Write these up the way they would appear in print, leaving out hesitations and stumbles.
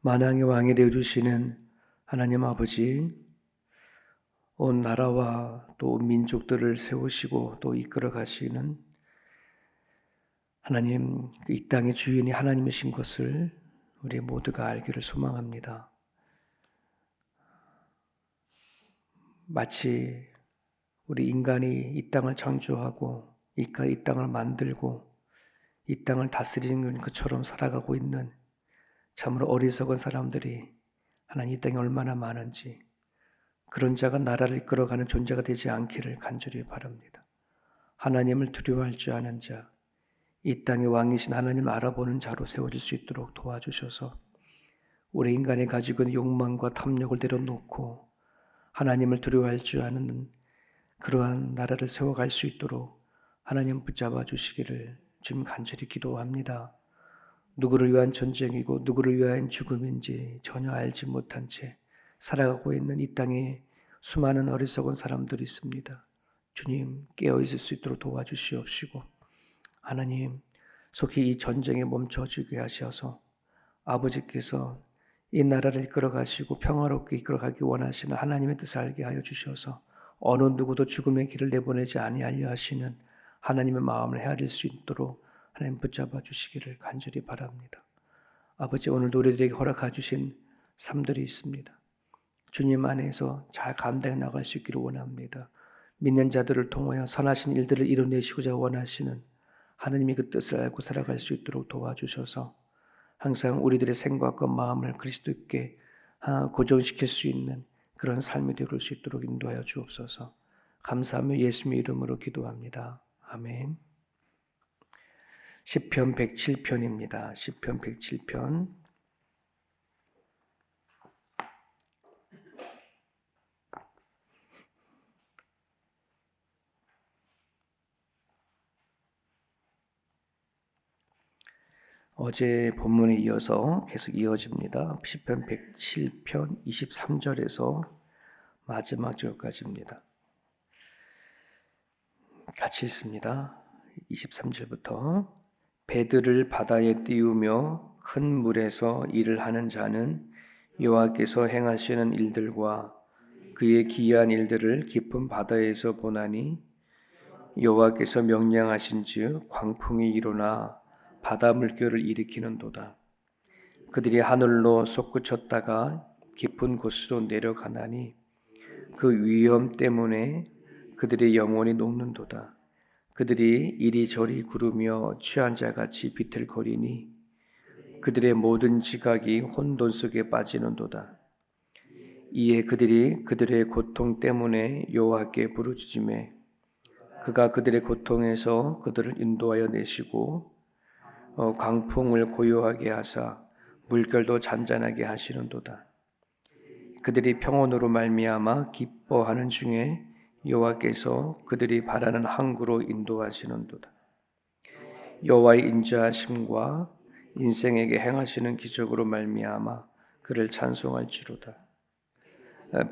만왕의 왕이 되어주시는 하나님 아버지, 온 나라와 또 민족들을 세우시고 또 이끌어 가시는 하나님, 이 땅의 주인이 하나님이신 것을 우리 모두가 알기를 소망합니다. 마치 우리 인간이 이 땅을 창조하고 이 땅을 만들고 이 땅을 다스리는 것처럼 살아가고 있는 참으로 어리석은 사람들이 하나님 이 땅에 얼마나 많은지, 그런 자가 나라를 이끌어가는 존재가 되지 않기를 간절히 바랍니다. 하나님을 두려워할 줄 아는 자, 이 땅의 왕이신 하나님을 알아보는 자로 세워질 수 있도록 도와주셔서 우리 인간이 가지고 있는 욕망과 탐욕을 내려놓고 하나님을 두려워할 줄 아는 그러한 나라를 세워갈 수 있도록 하나님 붙잡아 주시기를 주님 간절히 기도합니다. 누구를 위한 전쟁이고 누구를 위한 죽음인지 전혀 알지 못한 채 살아가고 있는 이 땅에 수많은 어리석은 사람들이 있습니다. 주님, 깨어 있을 수 있도록 도와주시옵시고 하나님, 속히 이 전쟁에 멈춰주게 하셔서 아버지께서 이 나라를 이끌어가시고 평화롭게 이끌어가기 원하시는 하나님의 뜻을 알게 하여 주셔서 어느 누구도 죽음의 길을 내보내지 아니하려 하시는 하나님의 마음을 헤아릴 수 있도록 하나님 붙잡아 주시기를 간절히 바랍니다. 아버지, 오늘도 우리들에게 허락해 주신 삶들이 있습니다. 주님 안에서 잘 감당해 나갈 수 있기를 원합니다. 믿는 자들을 통하여 선하신 일들을 이뤄내시고자 원하시는 하나님이 그 뜻을 알고 살아갈 수 있도록 도와주셔서 항상 우리들의 생각과 마음을 그리스도께 고정시킬 수 있는 그런 삶이 되올 수 있도록 인도하여 주옵소서. 감사하며 예수님의 이름으로 기도합니다. 아멘. 시편 107편입니다. 시편 107편. 어제 본문에 이어서 계속 이어집니다. 시편 107편 23절에서 마지막 절까지입니다. 같이 읽습니다. 23절부터 배들을 바다에 띄우며 큰 물에서 일을 하는 자는 여호와께서 행하시는 일들과 그의 기이한 일들을 깊은 바다에서 보나니 여호와께서 명령하신즉 광풍이 일어나 바다 물결을 일으키는도다. 그들이 하늘로 솟구쳤다가 깊은 곳으로 내려가나니 그 위험 때문에 그들의 영혼이 녹는도다. 그들이 이리저리 구르며 취한 자같이 비틀거리니 그들의 모든 지각이 혼돈 속에 빠지는도다. 이에 그들이 그들의 고통 때문에 여호와께 부르짖으매 그가 그들의 고통에서 그들을 인도하여 내시고 광풍을 고요하게 하사 물결도 잔잔하게 하시는도다. 그들이 평온으로 말미암아 기뻐하는 중에 여호와께서 그들이 바라는 항구로 인도하시는도다. 여호와의 인자하심과 인생에게 행하시는 기적으로 말미암아 그를 찬송할지로다.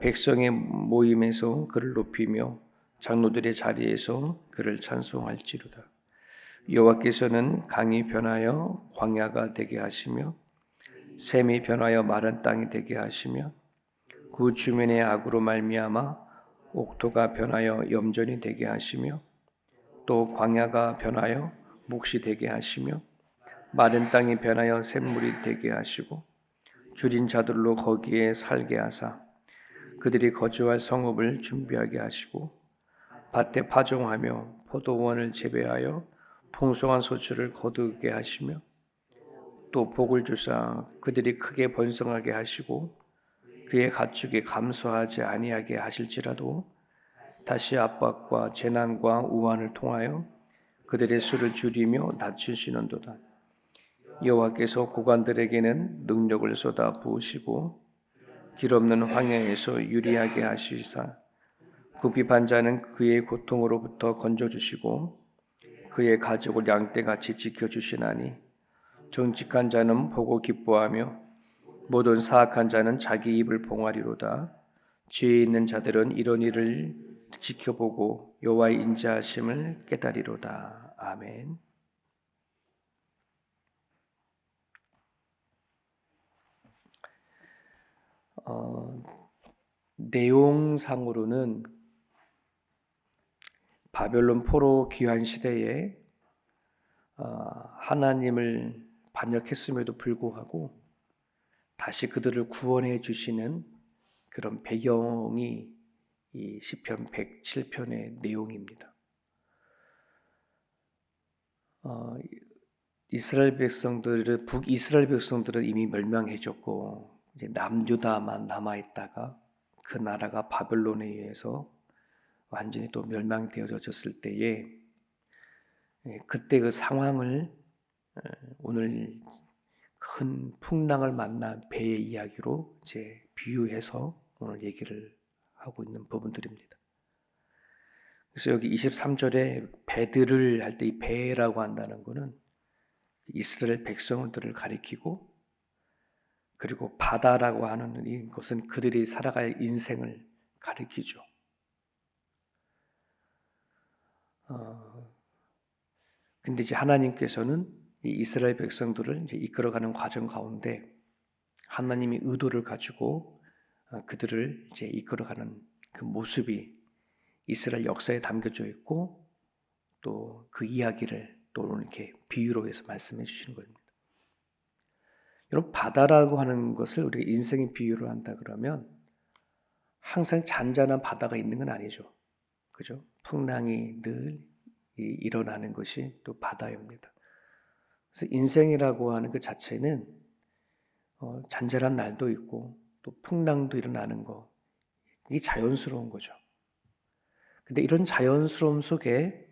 백성의 모임에서 그를 높이며 장로들의 자리에서 그를 찬송할지로다. 여호와께서는 강이 변하여 광야가 되게 하시며 샘이 변하여 마른 땅이 되게 하시며 그 주민의 악으로 말미암아 옥토가 변하여 염전이 되게 하시며 또 광야가 변하여 묵시 되게 하시며 마른 땅이 변하여 샘물이 되게 하시고 줄인 자들로 거기에 살게 하사 그들이 거주할 성읍을 준비하게 하시고 밭에 파종하며 포도원을 재배하여 풍성한 소출을 거두게 하시며 또 복을 주사 그들이 크게 번성하게 하시고 그의 가축이 감소하지 아니하게 하실지라도 다시 압박과 재난과 우환을 통하여 그들의 수를 줄이며 낮추시는도다. 여호와께서 고관들에게는 능력을 쏟아 부으시고 길 없는 황야에서 유리하게 하시사 궁핍한 자는 그의 고통으로부터 건져주시고 그의 가족을 양떼같이 지켜주시나니 정직한 자는 보고 기뻐하며 모든 사악한 자는 자기 입을 봉하리로다. 지혜 있는 자들은 이런 일을 지켜보고 여호와의 인자하심을 깨달리로다. 아멘. 내용상으로는 바벨론 포로 귀환 시대에 하나님을 반역했음에도 불구하고 다시 그들을 구원해 주시는 그런 배경이 이 시편 107편의 내용입니다. 북이스라엘 백성들은 이미 멸망해졌고 이제 남유다만 남아 있다가 그 나라가 바벨론에 의해서 완전히 또 멸망되어졌을 때에 그때 그 상황을 오늘 큰 풍랑을 만난 배의 이야기로 이제 비유해서 오늘 얘기를 하고 있는 부분들입니다. 그래서 여기 23절에 배들을 할 때 이 배라고 한다는 것은 이스라엘 백성들을 가리키고 그리고 바다라고 하는 이것은 그들이 살아갈 인생을 가리키죠. 근데 이제 하나님께서는 이 이스라엘 백성들을 이제 이끌어가는 과정 가운데 하나님이 의도를 가지고 그들을 이제 이끌어가는 그 모습이 이스라엘 역사에 담겨져 있고 또 그 이야기를 또 이렇게 비유로 해서 말씀해 주시는 겁니다. 여러분 바다라고 하는 것을 우리가 인생의 비유를 한다 그러면 항상 잔잔한 바다가 있는 건 아니죠. 그죠? 풍랑이 늘 일어나는 것이 또 바다입니다. 그래서 인생이라고 하는 그 자체는 잔잔한 날도 있고 또 풍랑도 일어나는 거 이게 자연스러운 거죠. 근데 이런 자연스러움 속에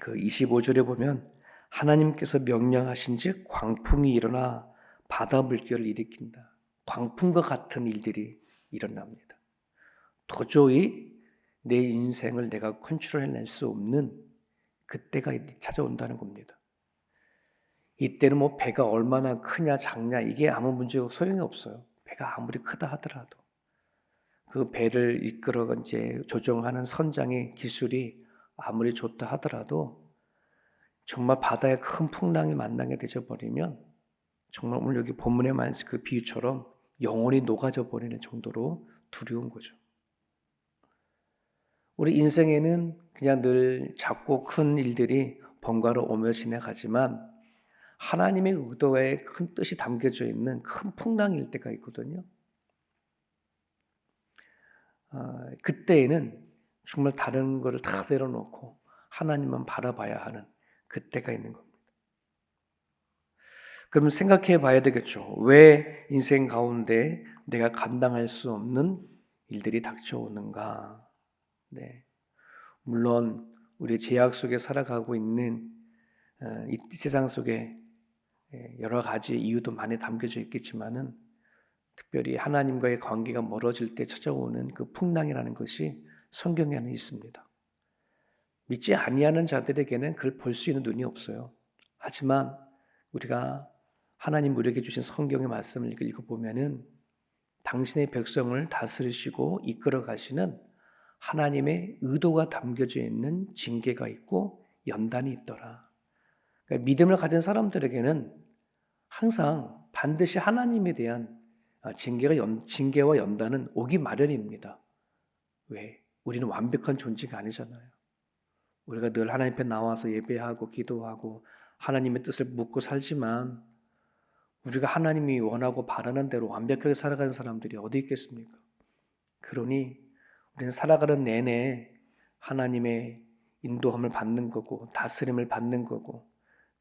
그 25절에 보면 하나님께서 명령하신즉 광풍이 일어나 바다 물결을 일으킨다. 광풍과 같은 일들이 일어납니다. 도저히 내 인생을 내가 컨트롤해낼 수 없는 그때가 찾아온다는 겁니다. 이때는 뭐 배가 얼마나 크냐 작냐 이게 아무 문제고 소용이 없어요. 배가 아무리 크다 하더라도 그 배를 이끌어 이제 조정하는 선장의 기술이 아무리 좋다 하더라도 정말 바다에 큰 풍랑이 만나게 되져 버리면 정말 오늘 여기 본문에 말씀 그 비유처럼 영혼이 녹아져 버리는 정도로 두려운 거죠. 우리 인생에는 그냥 늘 작고 큰 일들이 번갈아 오며 지나가지만 하나님의 의도에 큰 뜻이 담겨져 있는 큰 풍랑일 때가 있거든요. 그때에는 정말 다른 것을 다 내려놓고 하나님만 바라봐야 하는 그때가 있는 겁니다. 그럼 생각해 봐야 되겠죠. 왜 인생 가운데 내가 감당할 수 없는 일들이 닥쳐오는가? 네. 물론 우리 죄악 속에 살아가고 있는 이 세상 속에 여러 가지 이유도 많이 담겨져 있겠지만은 특별히 하나님과의 관계가 멀어질 때 찾아오는 그 풍랑이라는 것이 성경에는 있습니다. 믿지 아니하는 자들에게는 그걸 볼 수 있는 눈이 없어요. 하지만 우리가 하나님 우리에게 주신 성경의 말씀을 읽어보면은 당신의 백성을 다스리시고 이끌어 가시는 하나님의 의도가 담겨져 있는 징계가 있고 연단이 있더라. 그러니까 믿음을 가진 사람들에게는 항상 반드시 하나님에 대한 징계와 연단은 오기 마련입니다. 왜? 우리는 완벽한 존재가 아니잖아요. 우리가 늘 하나님 앞에 나와서 예배하고 기도하고 하나님의 뜻을 묻고 살지만 우리가 하나님이 원하고 바라는 대로 완벽하게 살아가는 사람들이 어디 있겠습니까? 그러니 우리는 살아가는 내내 하나님의 인도함을 받는 거고 다스림을 받는 거고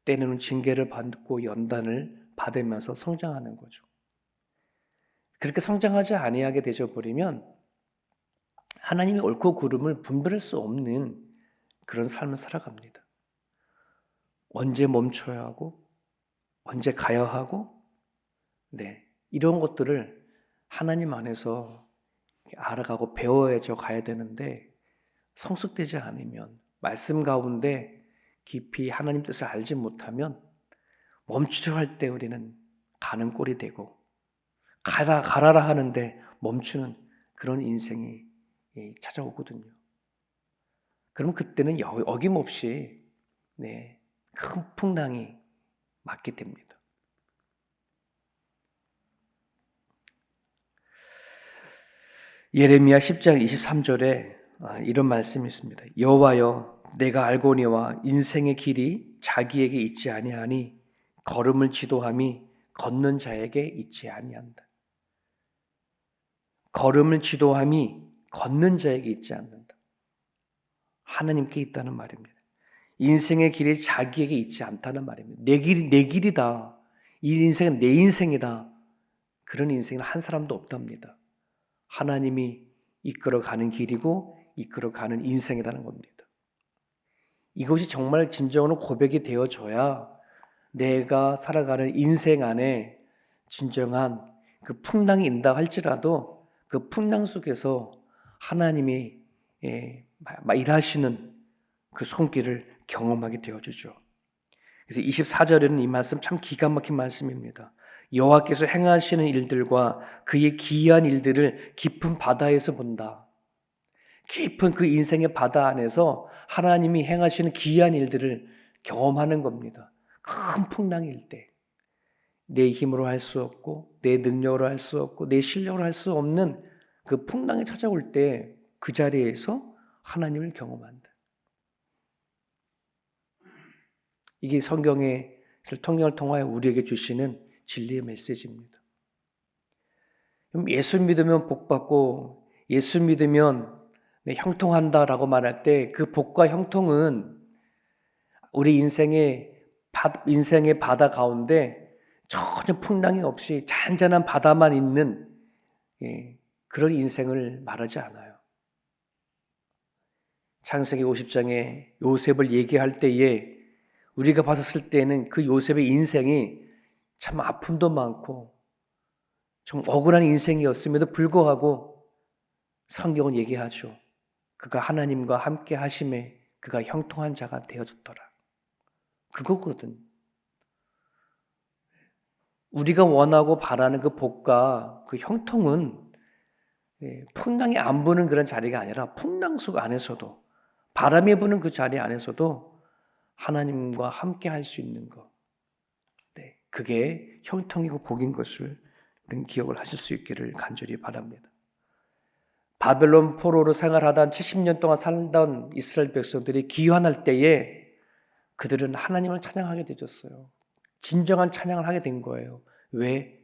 때로는 징계를 받고 연단을 받으면서 성장하는 거죠. 그렇게 성장하지 아니하게 되져 버리면 하나님의 옳고 그름을 분별할 수 없는 그런 삶을 살아갑니다. 언제 멈춰야 하고 언제 가야 하고 이런 것들을 하나님 안에서 알아가고 배워야죠 가야 되는데 성숙되지 않으면 말씀 가운데 깊이 하나님 뜻을 알지 못하면 멈추려 할 때 우리는 가는 꼴이 되고 가라라 하는데 멈추는 그런 인생이 찾아오거든요. 그럼 그때는 어김없이 큰 풍랑이 맞게 됩니다. 예레미야 10장 23절에 이런 말씀이 있습니다. 여호와여, 내가 알거니와 인생의 길이 자기에게 있지 아니하니 걸음을 지도함이 걷는 자에게 있지 아니한다. 걸음을 지도함이 걷는 자에게 있지 않는다. 하나님께 있다는 말입니다. 인생의 길이 자기에게 있지 않다는 말입니다. 내 길이 내 길이다. 이 인생은 내 인생이다. 그런 인생은 한 사람도 없답니다. 하나님이 이끌어가는 길이고 이끌어가는 인생이라는 겁니다. 이것이 정말 진정으로 고백이 되어져야 내가 살아가는 인생 안에 진정한 그 풍랑이 있다 할지라도 그 풍랑 속에서 하나님이 일하시는 그 손길을 경험하게 되어주죠. 그래서 24절에는 이 말씀 참 기가 막힌 말씀입니다. 여호와께서 행하시는 일들과 그의 기이한 일들을 깊은 바다에서 본다. 깊은 그 인생의 바다 안에서 하나님이 행하시는 기이한 일들을 경험하는 겁니다. 큰 풍랑일 때 내 힘으로 할 수 없고 내 능력으로 할 수 없고 내 실력으로 할 수 없는 그 풍랑이 찾아올 때 그 자리에서 하나님을 경험한다. 이게 성경의 통역을 통하여 우리에게 주시는 진리의 메시지입니다. 예수 믿으면 복 받고 예수 믿으면 형통한다라고 말할 때 그 복과 형통은 우리 인생의 바다 가운데 전혀 풍랑이 없이 잔잔한 바다만 있는 그런 인생을 말하지 않아요. 창세기 50장에 요셉을 얘기할 때에 우리가 봤을 때는 그 요셉의 인생이 참 아픔도 많고 좀 억울한 인생이었음에도 불구하고 성경은 얘기하죠. 그가 하나님과 함께 하심에 그가 형통한 자가 되어졌더라. 그거거든. 우리가 원하고 바라는 그 복과 그 형통은 풍랑이 안 부는 그런 자리가 아니라 풍랑 속 안에서도 바람이 부는 그 자리 안에서도 하나님과 함께 할 수 있는 것. 그게 형통이고 복인 것을 우리는 기억을 하실 수 있기를 간절히 바랍니다. 바벨론 포로로 생활하던 70년 동안 살던 이스라엘 백성들이 귀환할 때에 그들은 하나님을 찬양하게 되었어요. 진정한 찬양을 하게 된 거예요. 왜?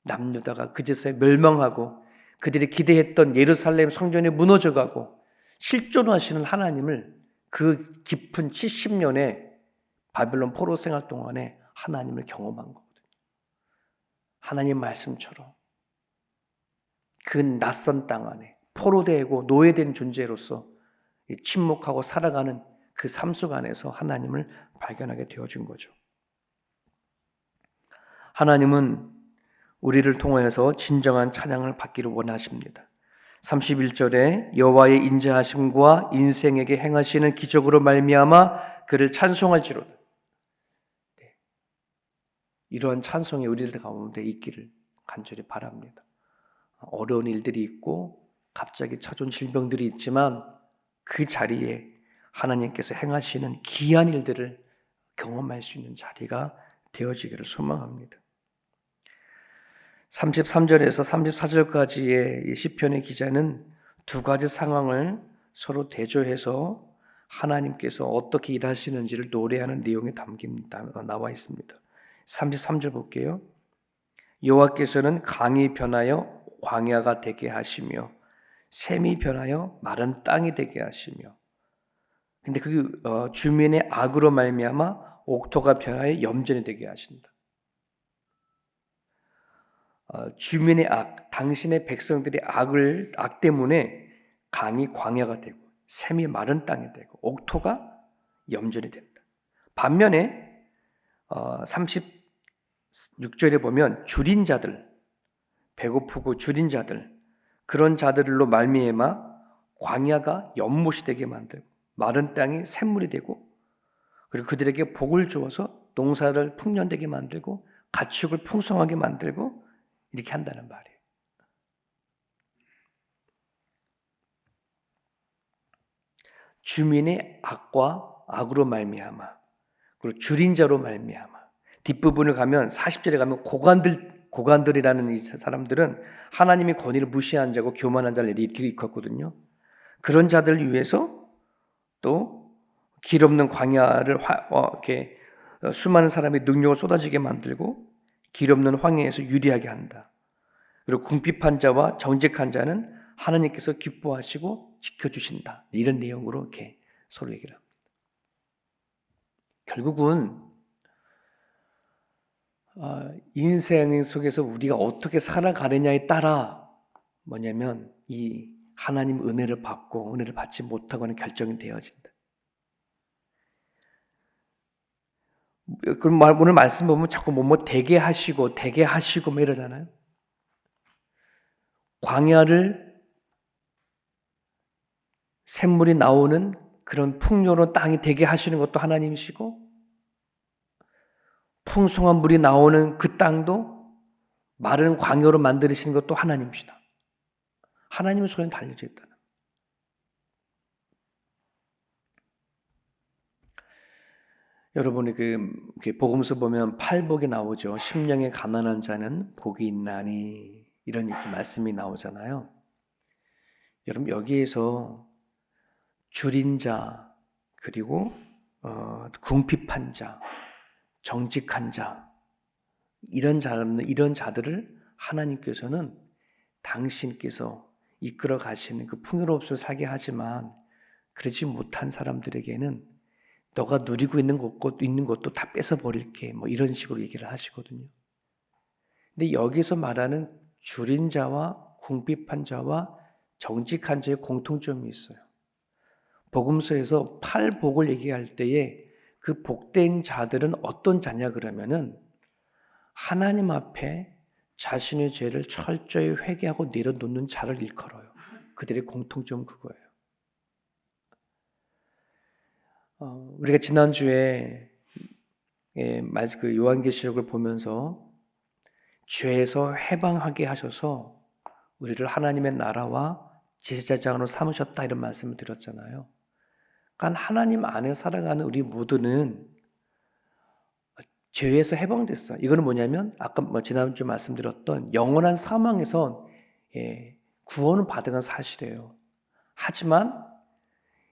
남유다가 그제서야 멸망하고 그들이 기대했던 예루살렘 성전이 무너져가고 실존하시는 하나님을 그 깊은 70년의 바벨론 포로 생활 동안에 하나님을 경험한 거거든요. 하나님 말씀처럼 그 낯선 땅 안에 포로되고 노예된 존재로서 침묵하고 살아가는 그 삶 속 안에서 하나님을 발견하게 되어준 거죠. 하나님은 우리를 통하여서 진정한 찬양을 받기를 원하십니다. 31절에 여호와의 인자하심과 인생에게 행하시는 기적으로 말미암아 그를 찬송할지로다. 이러한 찬송이 우리들 가운데 있기를 간절히 바랍니다. 어려운 일들이 있고 갑자기 찾아온 질병들이 있지만 그 자리에 하나님께서 행하시는 기이한 일들을 경험할 수 있는 자리가 되어지기를 소망합니다. 33절에서 34절까지의 시편의 기자는 두 가지 상황을 서로 대조해서 하나님께서 어떻게 일하시는지를 노래하는 내용이 나와 있습니다. 33절 볼게요. 여호와께서는 강이 변하여 광야가 되게 하시며 샘이 변하여 마른 땅이 되게 하시며 근데 그 주민의 악으로 말미암아 옥토가 변하여 염전이 되게 하신다. 주민의 악, 당신의 백성들의 악 때문에 강이 광야가 되고 샘이 마른 땅이 되고 옥토가 염전이 된다. 반면에 36절에 보면 줄인 자들, 배고프고 줄인 자들, 그런 자들로 말미암아 광야가 연못이 되게 만들고 마른 땅이 샘물이 되고 그리고 그들에게 복을 주어서 농사를 풍년되게 만들고 가축을 풍성하게 만들고 이렇게 한다는 말이에요. 주민의 악으로 말미암아 그리고 줄인 자로 말미암아 뒷부분을 가면 40절에 가면 고관들이라는 이 사람들은 하나님의 권위를 무시한 자고 교만한 자를 일컫거든요. 그런 자들을 위해서 또 길 없는 광야를 이렇게 수많은 사람의 능력을 쏟아지게 만들고 길 없는 황야에서 유리하게 한다. 그리고 궁핍한 자와 정직한 자는 하나님께서 기뻐하시고 지켜주신다. 이런 내용으로 이렇게 서로 얘기를 합니다. 결국은 인생 속에서 우리가 어떻게 살아가느냐에 따라 뭐냐면 이 하나님 은혜를 받고 은혜를 받지 못하고 하는 결정이 되어진다. 그럼 오늘 말씀 보면 자꾸 되게 하시고 뭐 이러잖아요. 광야를 샘물이 나오는 그런 풍요로운 땅이 되게 하시는 것도 하나님이시고 풍성한 물이 나오는 그 땅도 마른 광야로 만드시는 것도 하나님이시다. 하나님의 손에 달려져 있다. 여러분이 그 복음서 보면 팔복이 나오죠. 심령에 가난한 자는 복이 있나니 이런 이렇게 말씀이 나오잖아요. 여러분 여기에서 줄인 자 그리고 궁핍한 자, 정직한 자 이런 자들을 하나님께서는 당신께서 이끌어 가시는 그 풍요로움을 살게 하지만 그러지 못한 사람들에게는 너가 누리고 있는 것도 다 뺏어 버릴게. 뭐 이런 식으로 얘기를 하시거든요. 근데 여기서 말하는 줄인 자와 궁핍한 자와 정직한 자의 공통점이 있어요. 복음서에서 팔복을 얘기할 때에 그 복된 자들은 어떤 자냐 그러면은 하나님 앞에 자신의 죄를 철저히 회개하고 내려놓는 자를 일컬어요. 그들의 공통점은 그거예요. 우리가 지난주에 그 요한계시록을 보면서 죄에서 해방하게 하셔서 우리를 하나님의 나라와 제사장으로 삼으셨다 이런 말씀을 드렸잖아요. 그러니까 하나님 안에 살아가는 우리 모두는 죄에서 해방됐어요. 이거는 뭐냐면 아까 지난주 말씀드렸던 영원한 사망에서 구원을 받은 건 사실이에요. 하지만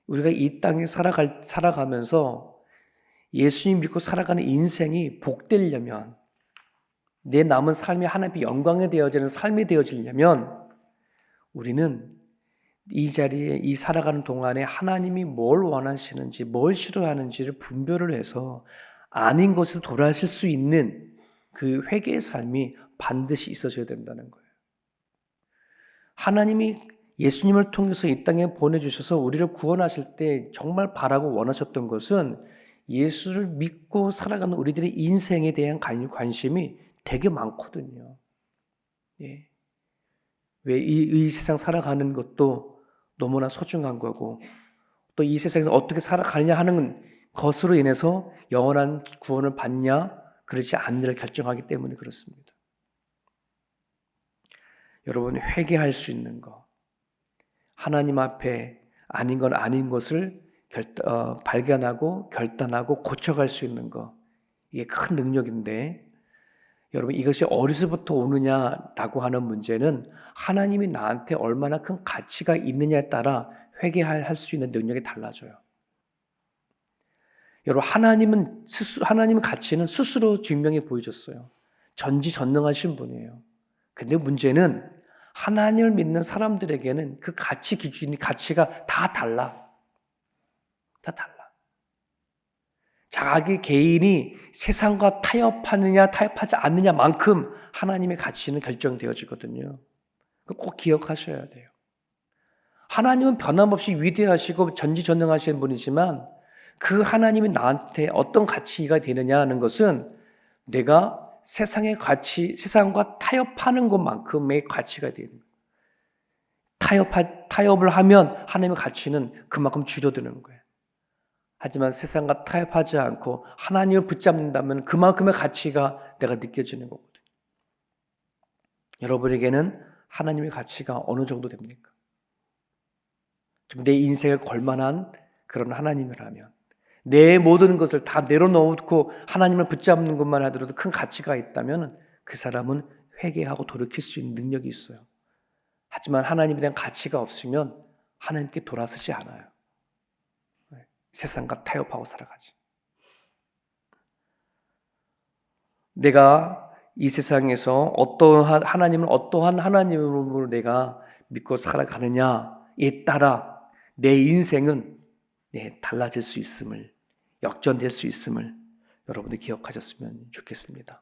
우리가 이 땅에 살아가면서 예수님 믿고 살아가는 인생이 복되려면 내 남은 삶이 하나님의 영광에 되어지는 삶이 되어지려면 우리는 이 자리에 이 살아가는 동안에 하나님이 뭘 원하시는지 뭘 싫어하는지를 분별을 해서 아닌 것에서 돌아설 수 있는 그 회개의 삶이 반드시 있어져야 된다는 거예요. 하나님이 예수님을 통해서 이 땅에 보내주셔서 우리를 구원하실 때 정말 바라고 원하셨던 것은 예수를 믿고 살아가는 우리들의 인생에 대한 관심이 되게 많거든요. 예. 왜 이 세상 살아가는 것도 너무나 소중한 거고 또 이 세상에서 어떻게 살아가느냐 하는 것으로 인해서 영원한 구원을 받냐 그렇지 않느냐를 결정하기 때문에 그렇습니다. 여러분이 회개할 수 있는 것 하나님 앞에 아닌 건 아닌 것을 발견하고 결단하고 고쳐갈 수 있는 것 이게 큰 능력인데 여러분 이것이 어디서부터 오느냐라고 하는 문제는 하나님이 나한테 얼마나 큰 가치가 있느냐에 따라 회개할 수 있는 능력이 달라져요. 여러분 하나님의 가치는 스스로 증명해 보여줬어요. 전지전능하신 분이에요. 근데 문제는 하나님을 믿는 사람들에게는 그 가치 기준이 가치가 다 달라. 다 달라. 자기 개인이 세상과 타협하느냐 타협하지 않느냐만큼 하나님의 가치는 결정되어지거든요. 꼭 기억하셔야 돼요. 하나님은 변함없이 위대하시고 전지전능하신 분이지만 그 하나님이 나한테 어떤 가치가 되느냐 하는 것은 내가 세상의 가치, 세상과 타협하는 것만큼의 가치가 되는 거예요. 타협을 하면 하나님의 가치는 그만큼 줄어드는 거예요. 하지만 세상과 타협하지 않고 하나님을 붙잡는다면 그만큼의 가치가 내가 느껴지는 거거든요. 여러분에게는 하나님의 가치가 어느 정도 됩니까? 내 인생에 걸만한 그런 하나님이라면 내 모든 것을 다 내려놓고 하나님을 붙잡는 것만 하더라도 큰 가치가 있다면 그 사람은 회개하고 돌이킬 수 있는 능력이 있어요. 하지만 하나님에 대한 가치가 없으면 하나님께 돌아서지 않아요. 세상과 타협하고 살아가지. 내가 이 세상에서 하나님을 어떠한 하나님으로 내가 믿고 살아가느냐에 따라 내 인생은 달라질 수 있음을, 역전될 수 있음을 여러분들이 기억하셨으면 좋겠습니다.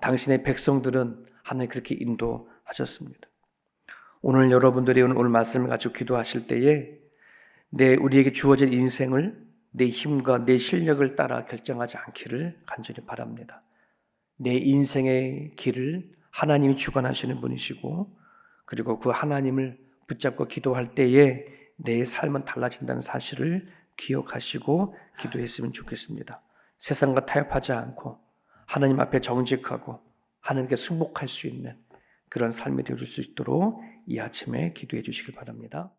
당신의 백성들은 하나님 그렇게 인도하셨습니다. 오늘 여러분들이 오늘 말씀을 가지고 기도하실 때에 우리에게 주어진 인생을 내 힘과 내 실력을 따라 결정하지 않기를 간절히 바랍니다. 내 인생의 길을 하나님이 주관하시는 분이시고, 그리고 그 하나님을 붙잡고 기도할 때에 내 삶은 달라진다는 사실을 기억하시고 기도했으면 좋겠습니다. 세상과 타협하지 않고 하나님 앞에 정직하고 하나님께 승복할 수 있는 그런 삶이 될 수 있도록 이 아침에 기도해 주시길 바랍니다.